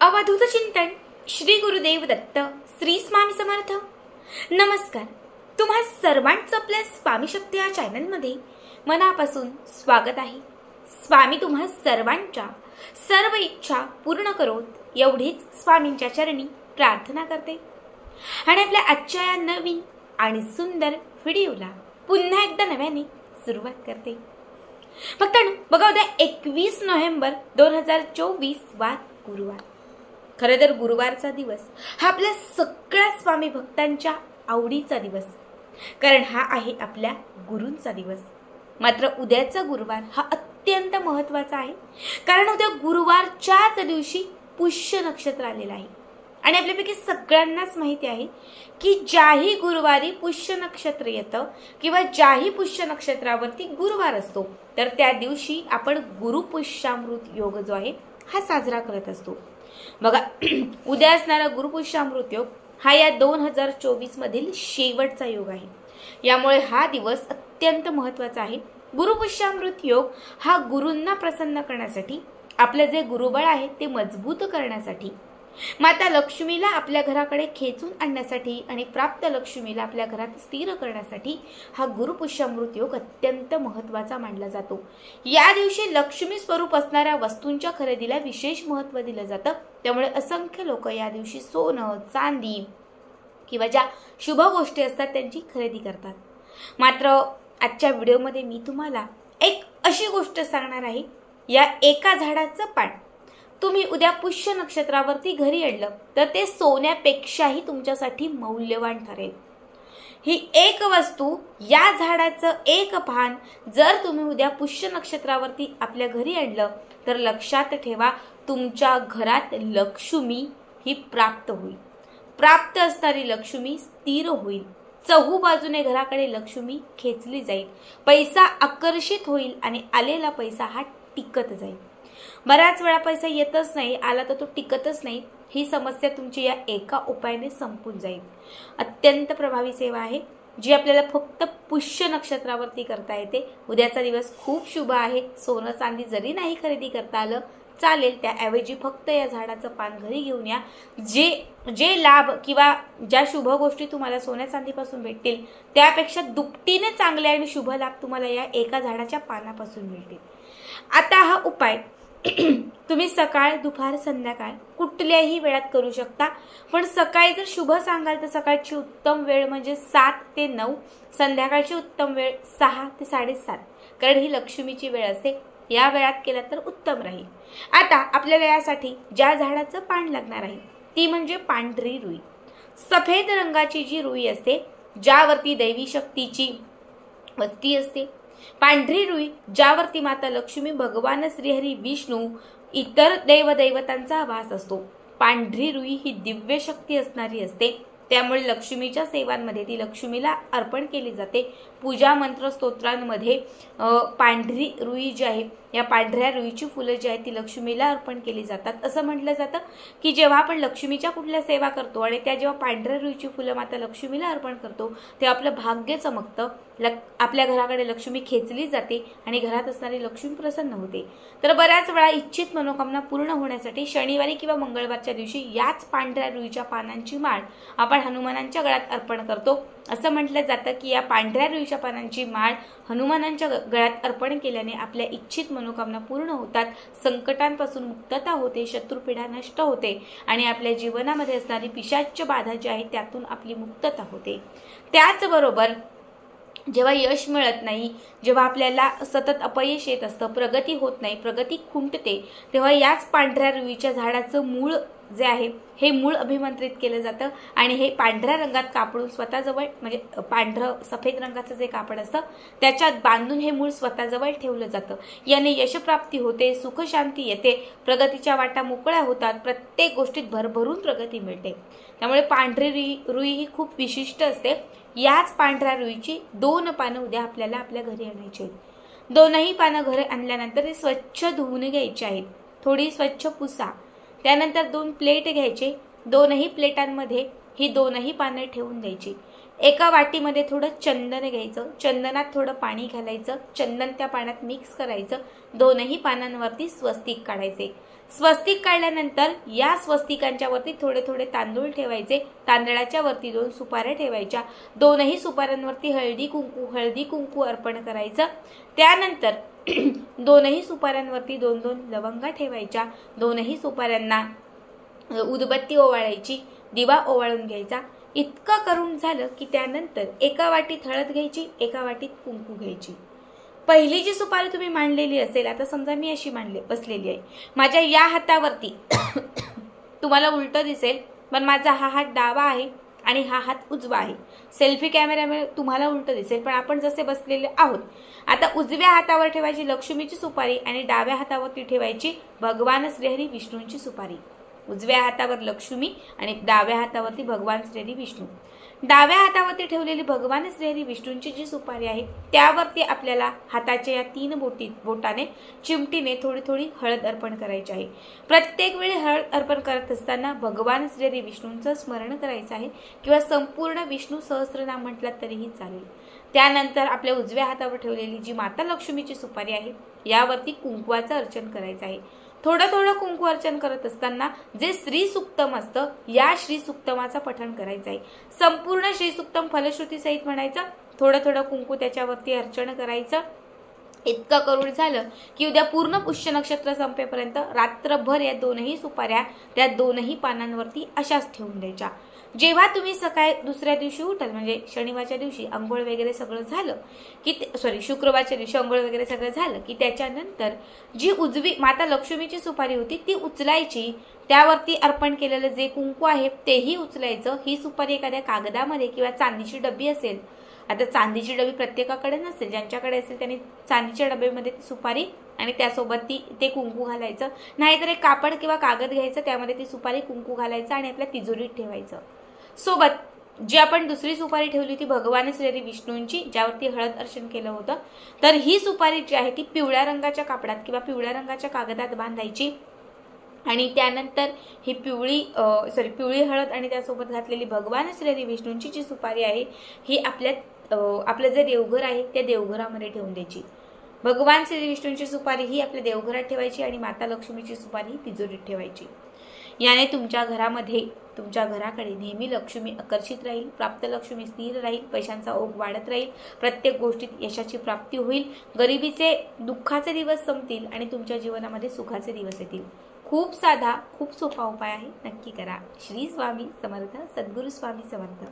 अवधूत चिंतन श्री गुरुदेव दत्त श्री स्वामी समर्थ। नमस्कार, तुम्हा सर्वांचं आपल्या स्वामी शक्ती या चॅनलमध्ये मनापासून स्वागत आहे। स्वामी तुम्हा सर्वांच्या सर्व इच्छा पूर्ण करोत एवढीच स्वामींच्या चरणी प्रार्थना करते आणि आपल्या आजच्या या नवीन आणि सुंदर व्हिडिओला पुन्हा एकदा नव्याने सुरुवात करते। भक्तांनो, बघा, उद्या 21 नोव्हेंबर 2024 वार गुरुवार। खरं तर गुरुवारचा दिवस हा आपल्या सगळ्या स्वामी भक्तांच्या आवडीचा दिवस, कारण हा आहे आपल्या गुरूंचा दिवस। मात्र उद्याचा गुरुवार हा अत्यंत महत्त्वाचा आहे, कारण उद्या गुरुवारच्याच दिवशी पुष्य नक्षत्र आलेलं आहे आणि आपल्यापैकी सगळ्यांनाच माहिती आहे की ज्याही गुरुवारी पुष्य नक्षत्र येतं किंवा ज्याही पुष्य नक्षत्रावरती गुरुवार असतो तर त्या दिवशी आपण गुरुपुष्यामृत योग जो आहे हा साजरा करत असतो। बघा, उद्या असणारा गुरुपुष्यामृत योग हा या 2024 मधील शेवटचा योग आहे, यामुळे हा दिवस अत्यंत महत्त्वाचा आहे। गुरुपुष्यामृत योग हा गुरूंना प्रसन्न करण्यासाठी, आपले जे गुरुबळ आहे ते मजबूत करण्यासाठी, माता लक्ष्मीला आपल्या घराकडे खेचून आणण्यासाठी आणि प्राप्त लक्ष्मीला आपल्या घरात स्थिर करण्यासाठी हा गुरुपुष्यामृत योग अत्यंत महत्त्वाचा मानला जातो। या दिवशी लक्ष्मी स्वरूप असणाऱ्या वस्तूंच्या खरेदीला विशेष महत्त्व दिलं जातं, त्यामुळे असंख्य लोक या दिवशी सोनं, चांदी किंवा ज्या शुभ गोष्टी असतात त्यांची खरेदी करतात। मात्र आजच्या व्हिडिओमध्ये मी तुम्हाला एक अशी गोष्ट सांगणार आहे, या एका झाडाचं पान तुम्ही उद्या पुष्य नक्षत्रावरती घरी आणलं तर ते सोन्यापेक्षाही तुमच्यासाठी मौल्यवान ठरेल। ही एक वस्तू, या झाडाचं एक पान जर तुम्ही उद्या पुष्य नक्षत्रावरती आपल्या घरी आणलं तर लक्षात ठेवा, तुमच्या घरात लक्ष्मी ही प्राप्त होईल। प्राप्त असणारी लक्ष्मी स्थिर होईल, चहूबाजूने घराकडे लक्ष्मी खेचली जाईल, पैसा आकर्षित होईल आणि आलेला पैसा हा टिकत जाईल। बऱ्याच वेळा पैसा येतच नाही, आला तर तो टिकतच नाही, ही समस्या तुमची या एका उपायाने संपून जाईल। अत्यंत प्रभावी सेवा आहे जी आपल्याला फक्त पुष्य नक्षत्रावरती करता येते। उद्याचा दिवस खूप शुभ आहे, सोनं चांदी जरी नाही खरेदी करता आलं चालेल, त्याऐवजी फक्त या झाडाचं पान घरी घेऊन या। जे लाभ किंवा ज्या शुभ गोष्टी तुम्हाला सोन्या चांदीपासून भेटतील त्यापेक्षा दुपटीने चांगले आणि शुभ लाभ तुम्हाला या एका झाडाच्या पानापासून मिळतील। आता हा उपाय तुम्ही सकाळ, दुपार, संध्याकाळ कुठल्याही वेळात करू शकता, पण सकाळी जर शुभ सांगाल तर सकाळची उत्तम वेळ म्हणजे 7 ते 9, संध्याकाळची उत्तम वेळ 6 ते 7:30, कारण ही लक्ष्मीची वेळ असते। या वेळात केला तर उत्तम राहील। आता आपल्याला यासाठी ज्या झाडाचं पान लागणार आहे ती म्हणजे पांढरी रुई। सफेद रंगाची जी रुई असते ज्यावरती दैवी शक्तीची वस्ती असते, पांढरी रुई ज्यावरती माता लक्ष्मी, भगवान श्रीहरी विष्णू, इतर देवदैवतांचा वास असतो। पांढरी रुई ही दिव्य शक्ती असणारी असते, त्यामुळे लक्ष्मीच्या सेवांमध्ये ती लक्ष्मीला अर्पण केली जाते। पूजा मंत्र स्तोत्रांमध्ये पांढरी रुई जी आहे, या पांढऱ्या रुईची फुलं जी आहेत ती लक्ष्मीला अर्पण केली जातात। असं म्हटलं जातं की जेव्हा आपण लक्ष्मीच्या कुठल्या सेवा करतो आणि त्या जेव्हा पांढऱ्या रुईची फुलं माता लक्ष्मीला अर्पण करतो तेव्हा आपलं भाग्य चमकतं, आपल्या घराकडे लक्ष्मी खेचली जाते आणि घरात असणारी लक्ष्मी प्रसन्न होते। तर बऱ्याच वेळा इच्छित मनोकामना पूर्ण होण्यासाठी शनिवारी किंवा मंगळवारच्या दिवशी याच पांढऱ्या रुईच्या पानांची माळ आपण हनुमानांच्या गळ्यात अर्पण करतो। असं म्हटलं जातं की या पांढऱ्या रुईच्या पानांची माळ हनुमानांच्या गळ्यात अर्पण केल्याने आपल्या इच्छित मनोकामना पूर्ण होतात, संकटांपासून मुक्तता होते, शत्रुपीडा नष्ट होते आणि आपल्या जीवनामध्ये असणारी पिशाच्य बाधा जी आहे त्यातून आपली मुक्तता होते। त्याचबरोबर जेव्हा यश मिळत नाही, जेव्हा आपल्याला सतत अपयश येत असतं, प्रगती होत नाही, प्रगती खुंटते, तेव्हा याच पांढऱ्या रुईच्या झाडाचं मूळ जे आहे हे मूळ अभिमंत्रित केलं जातं आणि हे पांढऱ्या रंगात कापडून स्वतःजवळ, म्हणजे पांढरं सफेद रंगाचं जे कापड असतं त्याच्यात बांधून हे मूळ स्वतःजवळ ठेवलं जातं। याने यशप्राप्ती होते, सुखशांती येते, प्रगतीच्या वाटा मोकळ्या होतात, प्रत्येक गोष्टीत भरभरून प्रगती मिळते। त्यामुळे पांढरी रुई ही खूप विशिष्ट असते। याच पांढऱ्या रुईची 2 पानं उद्या आपल्याला आपल्या घरी आणायची आहेत। दोनही पानं घरी आणल्यानंतर ते स्वच्छ धुवून घ्यायची आहेत, थोडी स्वच्छ पुसा। त्यानंतर 2 प्लेट घ्यायचे, दोनही प्लेटांमध्ये ही दोनही पानं ठेवून द्यायची। एका वाटीमध्ये थोडं चंदन घ्यायचं, चंदनात थोडं पाणी घालायचं, चंदन त्या पाण्यात मिक्स करायचं, दोनही पानांवरती स्वस्तिक काढायचे। स्वस्तिक काढल्यानंतर या स्वस्तिकांच्या वरती थोडे थोडे तांदूळ ठेवायचे, तांदळाच्या वरती 2 सुपाऱ्या ठेवायच्या, दोनही सुपाऱ्यांवरती हळदी कुंकू अर्पण करायचं। त्यानंतर दोनही सुपाऱ्यांवरती 2-2 लवंगा ठेवायच्या, दोनही सुपाऱ्यांना उदबत्ती ओवाळायची, दिवा ओवाळून घ्यायचा। इतकं करून झालं की त्यानंतर एका वाटीत हळद घ्यायची, एका वाटीत कुंकू घ्यायची। पहिली जी सुपारी तुम्ही मांडलेली असेल, आता समजा मी अशी बसलेली आहे, माझ्या या हातावरती तुम्हाला उलट दिसेल, पण माझा हा हात डावा आहे आणि हा हात उजवा आहे। सेल्फी कॅमेऱ्यामध्ये तुम्हाला उलट दिसेल, पण आपण जसे बसलेले आहोत। आता उजव्या हातावर ठेवायची लक्ष्मीची सुपारी आणि डाव्या हातावरती ठेवायची भगवान श्रीहरी विष्णूंची सुपारी। उजव्या हातावर लक्ष्मी आणि डाव्या हातावरती भगवान श्रीहरी विष्णू। डाव्या हातावरती ठेवलेली भगवान श्रीहरी विष्णूंची जी सुपारी आहे त्यावरती आपल्याला हाताच्या या 3 बोटाने चिमटीने थोडी थोडी हळद अर्पण करायची आहे। प्रत्येक वेळी हळद अर्पण करत असताना भगवान श्रीहरी विष्णूंचं स्मरण करायचं आहे किंवा संपूर्ण विष्णू सहस्त्रनाम म्हटलं तरीही चालेल। त्यानंतर आपल्या उजव्या हातावर ठेवलेली जी माता लक्ष्मीची सुपारी आहे यावरती कुंकवाचं अर्चन करायचं आहे। थोडं थोडं कुंकू अर्चन करत असताना जे श्री सुक्तम असतं या श्री सुक्तमाचं पठण करायचं आहे। संपूर्ण श्री सुक्तम फलश्रुती सहित म्हणायचं, थोडं थोडं कुंकू त्याच्यावरती अर्चन करायचं। इतकं करून झालं की उद्या पूर्ण पुष्य नक्षत्र संपेपर्यंत रात्रभर या दोनही सुपाऱ्या त्या दोनही पानांवरती अशाच ठेवून द्यायच्या। जेव्हा तुम्ही सकाळी दुसऱ्या दिवशी उठाल, म्हणजे शनिवारच्या दिवशी अंघोळ वगैरे सगळं झालं की शुक्रवारच्या दिवशी अंघोळ वगैरे सगळं झालं की त्याच्यानंतर जी उजवी माता लक्ष्मीची सुपारी होती ती उचलायची, त्यावरती अर्पण केलेलं जे कुंकू आहे तेही उचलायचं। ही सुपारी एखाद्या कागदामध्ये किंवा चांदीची डबी असेल, आता चांदीची डबी प्रत्येकाकडे नसेल, ज्यांच्याकडे असेल त्यांनी चांदीच्या डब्यामध्ये ती सुपारी आणि त्यासोबत ते कुंकू घालायचं, नाहीतर एक कापड किंवा कागद घ्यायचं, त्यामध्ये ती सुपारी कुंकू घालायचं आणि आपल्या तिजोरीत ठेवायचं। सोबत जी आपण दुसरी सुपारी ठेवली होती भगवान श्रीहरी विष्णूंची, ज्यावरती हळद अर्चन केलं होतं, तर ही सुपारी जी आहे ती पिवळ्या रंगाच्या कापडात किंवा पिवळ्या रंगाच्या कागदात बांधायची आणि त्यानंतर ही पिवळी हळद आणि त्यासोबत घातलेली भगवान श्रीहरी विष्णूंची जी सुपारी आहे ही आपलं जे देवघर आहे त्या देवघरामध्ये ठेवून द्यायची। भगवान श्री विष्णूंची सुपारी ही आपल्या देवघरात ठेवायची आणि माता लक्ष्मीची सुपारी ही तिजोरीत ठेवायची। याने तुमच्या घरामध्ये, तुमच्या घराकडे नेहमी लक्ष्मी आकर्षित राहील, प्राप्त लक्ष्मी स्थिर राहील, पैशांचा ओघ वाढत राहील, प्रत्येक गोष्टीत यशाची प्राप्ती होईल, गरिबीचे दुःखाचे दिवस संपतील आणि तुमच्या जीवनामध्ये सुखाचे दिवस येतील। खूप साधा, खूप सोपा उपाय आहे, नक्की करा। श्री स्वामी समर्थ, सद्गुरु स्वामी समर्थ।